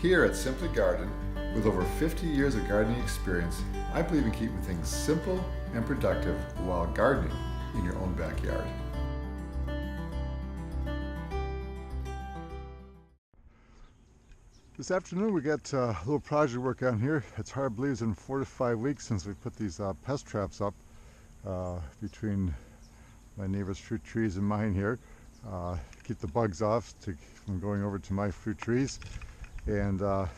Here at Simply Garden, with over 50 years of gardening experience, I believe in keeping things simple and productive while gardening in your own backyard. This afternoon we got a little project work on here. It's hard to believe it's been 4 to 5 weeks since we put these pest traps up between my neighbor's fruit trees and mine here. Keep the bugs off from going over to my fruit trees. And I've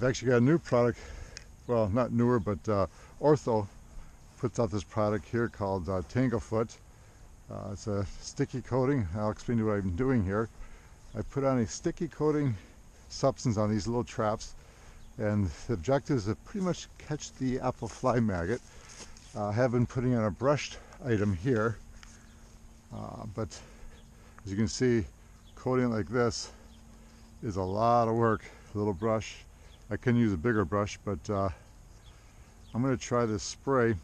actually got a new product, well, not newer, but Ortho puts out this product here called Tangle Foot. It's a sticky coating. I'll explain to you what I'm doing here. I put on a sticky coating substance on these little traps, and the objective is to pretty much catch the apple fly maggot. I have been putting on a brushed item here, but as you can see, coating it like this is a lot of work. A little brush. I can use a bigger brush, but I'm going to try this spray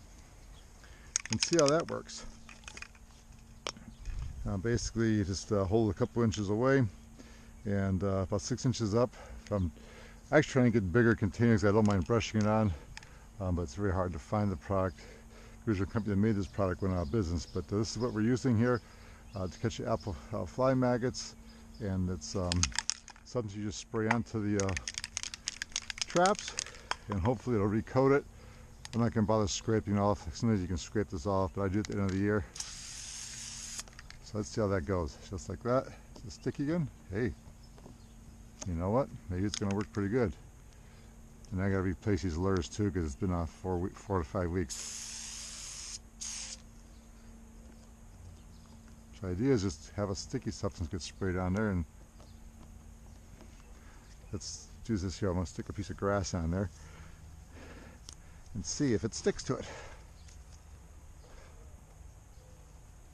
and see how that works. Basically, you just hold a couple inches away and about 6 inches up. I'm actually trying to get bigger containers. I don't mind brushing it on, but it's very hard to find the product. The original company that made this product went out of business, but this is what we're using here to catch the apple fly maggots, and it's something you just spray onto the traps, and hopefully it'll recoat it. I'm not going to bother scraping off. Sometimes you can scrape this off, but I do it at the end of the year. So let's see how that goes. Just like that. Is it sticky again? Hey, you know what? Maybe it's going to work pretty good. And I got to replace these lures too, because it's been 4 to 5 weeks. So the idea is just have a sticky substance get sprayed on there, and let's do this here. I'm going to stick a piece of grass on there and see if it sticks to it.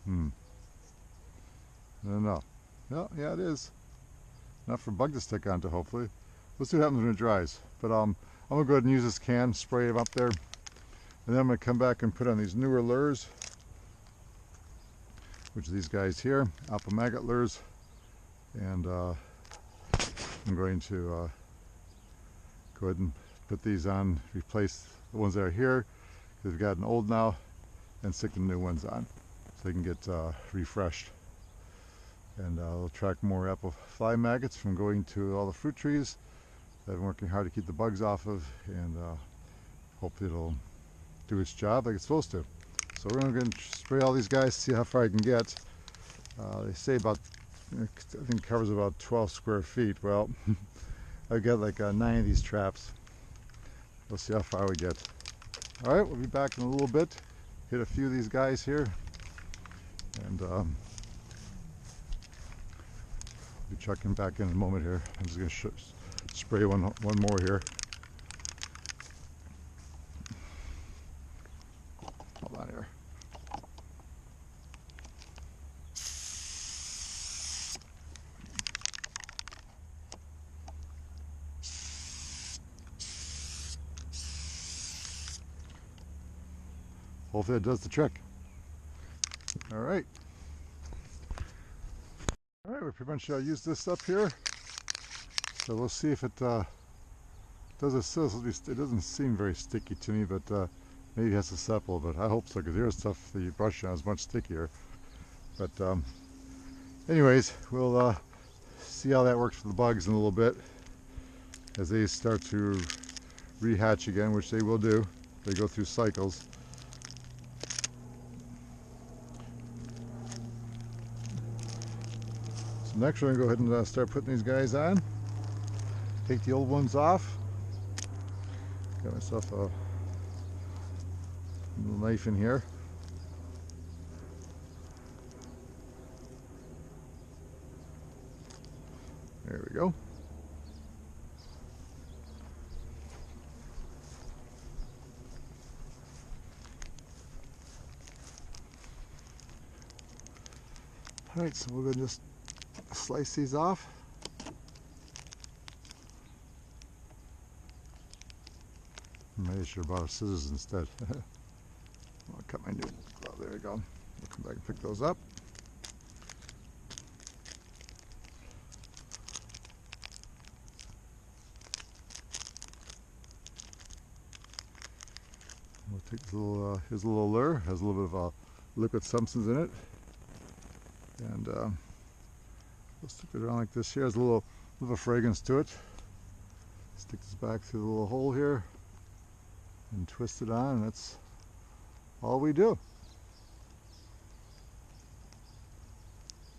I don't know. Well, yeah, it is. Not for bug to stick onto, hopefully. Let's see what happens when it dries. But I'm going to go ahead and use this can, spray it up there, and then I'm going to come back and put on these newer lures, which are these guys here, apple maggot lures, and I'm going to go ahead and put these on, replace the ones that are here, because they've gotten old now, and stick the new ones on so they can get refreshed. And it'll attract more apple fly maggots from going to all the fruit trees that I've been working hard to keep the bugs off of, and hopefully it'll do its job like it's supposed to. So we're going to spray all these guys, see how far I can get. They say about, I think it covers about 12 square feet. Well, I've got like 9 of these traps. We'll see how far we get. All right, we'll be back in a little bit. Hit a few of these guys here, and be checking back in a moment here. I'm just going to spray one more here. Hold on here. Hopefully it does the trick. All right. All right, we pretty much used this up here. So we'll see if it does it still. It doesn't seem very sticky to me, but maybe it has to settle. But I hope so, because here's stuff that you brush on is much stickier. But anyways, we'll see how that works for the bugs in a little bit as they start to rehatch again, which they will do. They go through cycles. So next we're going to go ahead and start putting these guys on. Take the old ones off. Got myself a little knife in here. There we go. Alright, so we're going to just slice these off. Maybe I should have bought scissors instead. I'll cut my new glove. There we go. We'll come back and pick those up. take this little, here's a little lure, has a little bit of liquid substance in it. And we'll stick it around like this here. There's a little fragrance to it. Stick this back through the little hole here and twist it on, and that's all we do.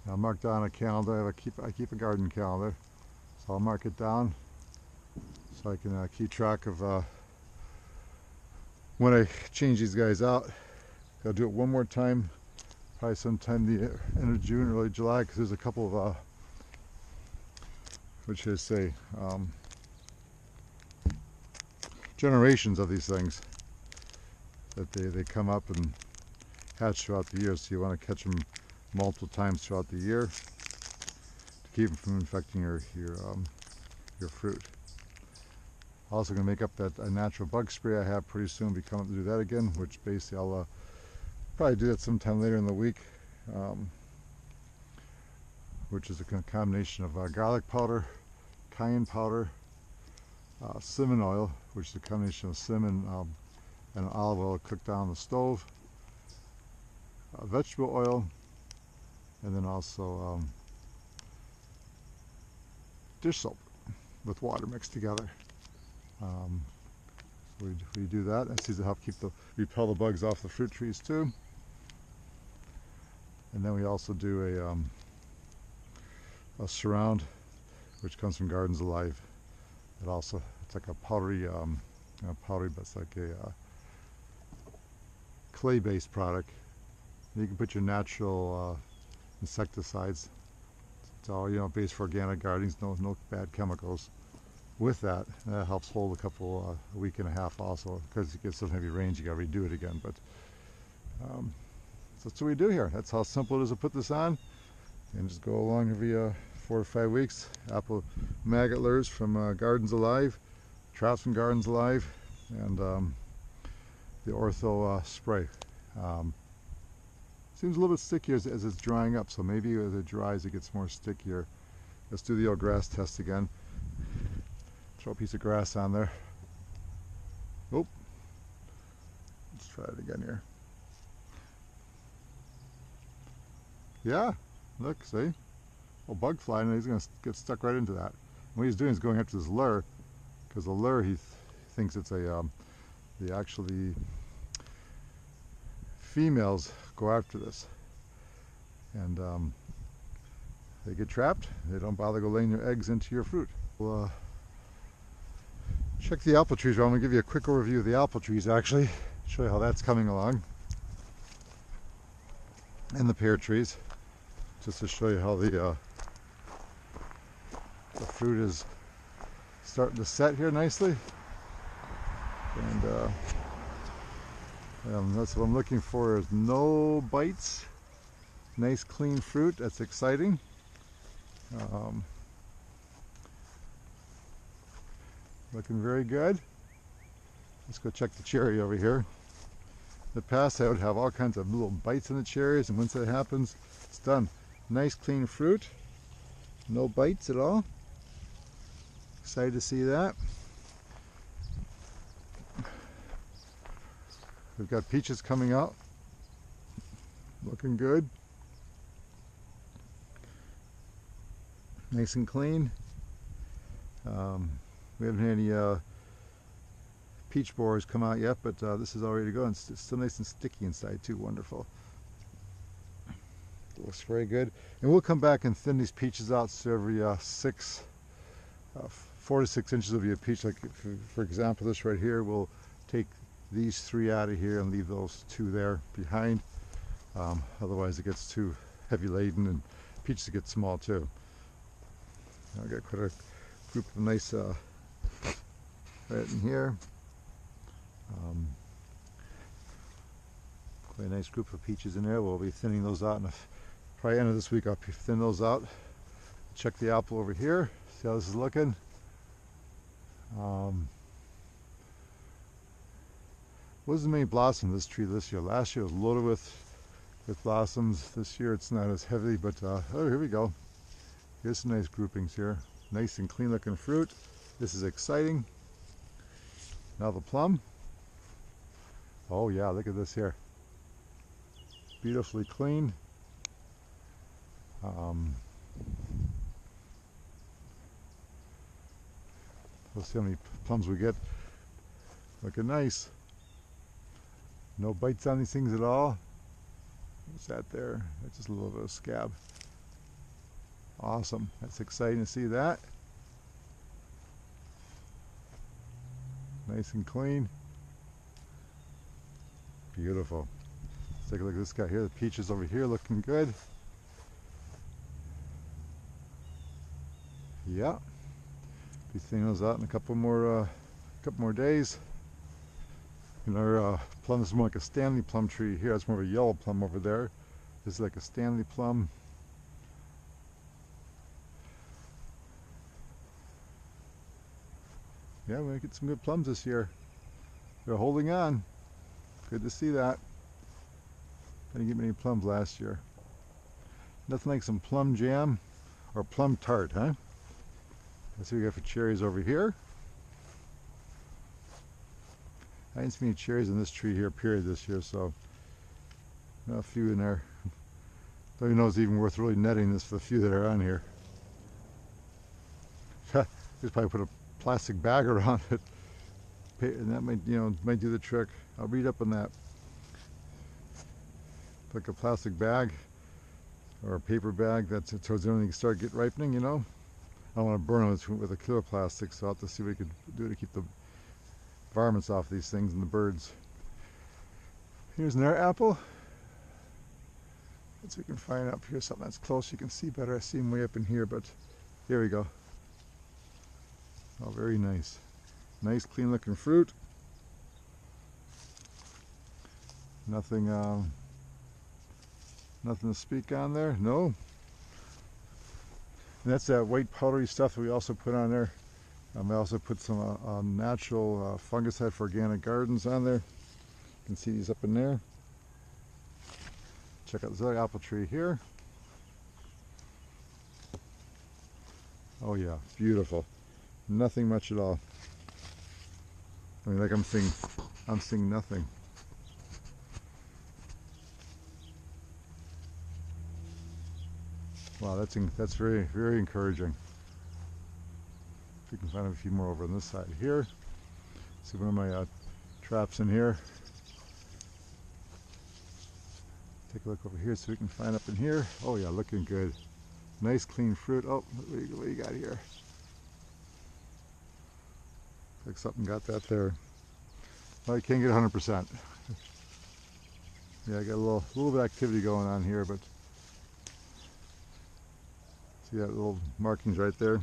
I'll mark down a calendar. I keep a garden calendar, so I'll mark it down so I can keep track of when I change these guys out. I'll do it one more time, probably sometime the end of June, early July, because there's a couple of what should I say, generations of these things that they come up and hatch throughout the year, so you want to catch them multiple times throughout the year to keep them from infecting your fruit. Also going to make up that natural bug spray I have pretty soon. Be coming to do that again, which basically I'll probably do that sometime later in the week, which is a combination of garlic powder, cayenne powder, cinnamon oil, which is a combination of cinnamon and olive oil cooked down on the stove, vegetable oil, and then also dish soap with water mixed together. So we do that. That seems to help repel the bugs off the fruit trees too. And then we also do a surround, which comes from Gardens Alive. It also, it's like a powdery, but it's like a clay-based product. You can put your natural insecticides. It's all, based for organic gardens, no bad chemicals. With that, that helps hold a week and a half also, because it gets some heavy rains, you got to redo it again. But so that's what we do here. That's how simple it is to put this on, and just go along every 4 or 5 weeks. Apple maggot lures from Gardens Alive, traps from Gardens Alive, and the Ortho spray. Seems a little bit stickier as it's drying up, so maybe as it dries it gets more stickier. Let's do the old grass test again. Throw a piece of grass on there. Oh, let's try it again here. Yeah, look, see? A bug fly, and he's going to get stuck right into that. And what he's doing is going after this lure, because the lure he thinks it's the females go after this, and they get trapped. They don't bother go laying their eggs into your fruit. We'll check the apple trees. I'm going to give you a quick overview of the apple trees, actually, show you how that's coming along, and the pear trees, just to show you how the fruit is starting to set here nicely. And that's what I'm looking for, is no bites, nice clean fruit. That's exciting. Looking very good. Let's go check the cherry over here. In the past I would have all kinds of little bites in the cherries, and once that happens, it's done. Nice clean fruit, no bites at all. Excited to see that. We've got peaches coming out, looking good, nice and clean. We haven't had any peach borers come out yet, but this is all ready to go, and it's still nice and sticky inside too. Wonderful. It looks very good. And we'll come back and thin these peaches out, so every 4 to 6 inches will be a peach. Like for example, this right here, we'll take these 3 out of here and leave those 2 there behind. Otherwise it gets too heavy laden, and peaches get small too. I've got quite a group of nice right in here. Quite a nice group of peaches in there. We'll be thinning those out, and probably end of this week I'll thin those out. Check the apple over here, see how this is looking. Wasn't many blossoms this tree this year. Last year was loaded with blossoms. This year it's not as heavy, but oh, here we go. Here's some nice groupings here. Nice and clean looking fruit. This is exciting. Now the plum. Oh yeah, look at this here. Beautifully clean. Let's see how many plums we get. Looking nice. No bites on these things at all. What's that there? That's just a little bit of scab. Awesome. That's exciting to see that. Nice and clean. Beautiful. Let's take a look at this guy here. The peaches over here looking good. Yeah. Be thinning those out in a couple more days. And our plum is more like a Stanley plum tree here. It's more of a yellow plum over there. This is like a Stanley plum. Yeah, we're gonna get some good plums this year. They're holding on. Good to see that. Didn't get many plums last year. Nothing like some plum jam or plum tart, huh? Let's see what we got for cherries over here. I didn't see any cherries in this tree here, period, this year, so a few in there. Don't even know it's even worth really netting this for the few that are on here. Just probably put a plastic bag around it, and that might do the trick. I'll read up on that. Like a plastic bag or a paper bag, that's towards the end when you start get ripening, I don't want to burn them with a killer plastic, so I'll have to see what we could do to keep the varmints off these things and the birds. Here's an air apple. Let's see if we can find up here something that's close. You can see better. I see them way up in here, but here we go. Oh, very nice. Nice, clean looking fruit. Nothing, nothing to speak on there. No. And that's that white powdery stuff that we also put on there. I also put some natural fungicide for organic gardens on there. You can see these up in there. Check out this other apple tree here. Oh yeah, beautiful. Nothing much at all. I mean, like I'm seeing nothing. Wow, that's very, very encouraging. We can find a few more over on this side here. See one of my traps in here. Take a look over here so we can find up in here. Oh yeah, looking good. Nice clean fruit. Oh, what do you got here? Looks like something got that there. Well, you can't get 100%. Yeah, I got a little bit of activity going on here, but see that little markings right there?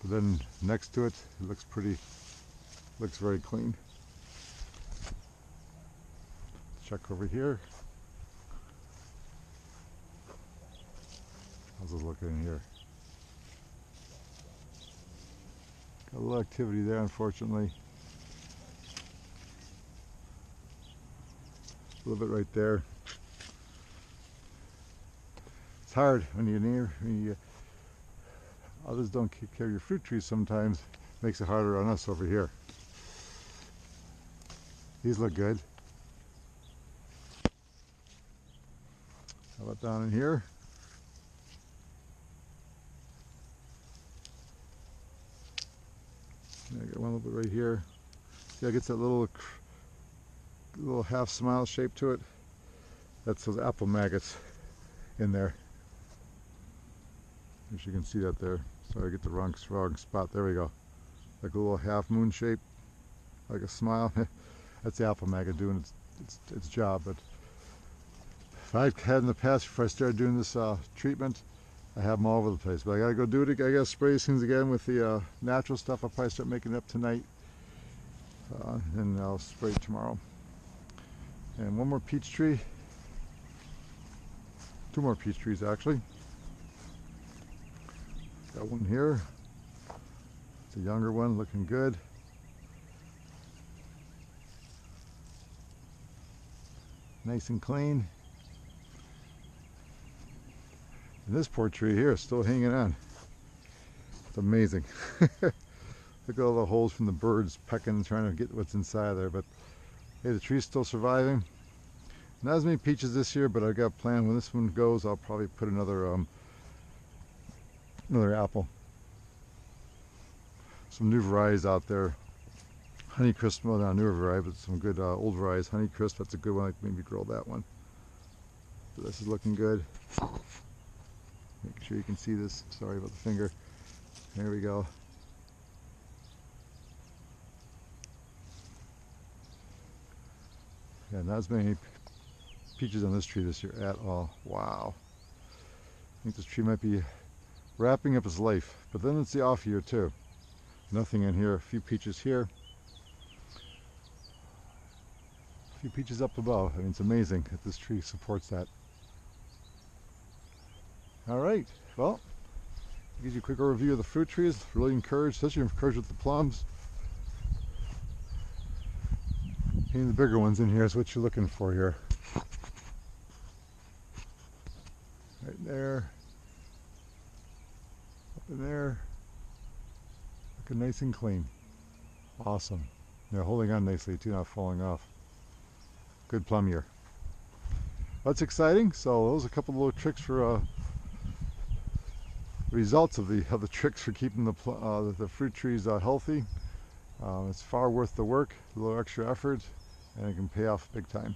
But then next to it, it looks very clean. Check over here. How's this looking in here? Got a little activity there, unfortunately. A little bit right there. It's hard when others don't take care of your fruit trees sometimes. Makes it harder on us over here. These look good. How about down in here? I got one little bit right here. See, it gets that little half smile shape to it. That's those apple maggots in there. If you can see that there. Sorry, I get the wrong spot. There we go. Like a little half moon shape, like a smile. That's the apple maggot doing its job. But if I've had in the past, before I started doing this treatment, I have them all over the place. But I gotta go do it. I gotta spray these things again with the natural stuff. I'll probably start making it up tonight, and I'll spray it tomorrow. And one more peach tree. Two more peach trees actually. Got one here. It's a younger one, looking good. Nice and clean. And this poor tree here is still hanging on. It's amazing. Look at all the holes from the birds pecking, trying to get what's inside there. But Hey, the tree's still surviving. Not as many peaches this year, but I got planned when this one goes, I'll probably put another apple. Some new varieties out there. Honeycrisp, well, not a newer variety, but some good old varieties. Honeycrisp, that's a good one. I maybe grow that one. So this is looking good. Make sure you can see this. Sorry about the finger. There we go. Yeah, not as many peaches on this tree this year at all. Wow. I think this tree might be wrapping up its life, but then it's the off year too. Nothing in here. A few peaches here. A few peaches up above. I mean, it's amazing that this tree supports that. All right. Well, gives you a quick overview of the fruit trees. Really encouraged, especially encouraged with the plums. Any of the bigger ones in here is what you're looking for here. Right there. Up in there. Looking nice and clean. Awesome. They're holding on nicely too, not falling off. Good plum year. That's exciting. So those are a couple of little tricks for results of the tricks for keeping the fruit trees healthy. It's far worth the work, a little extra effort, and it can pay off big time.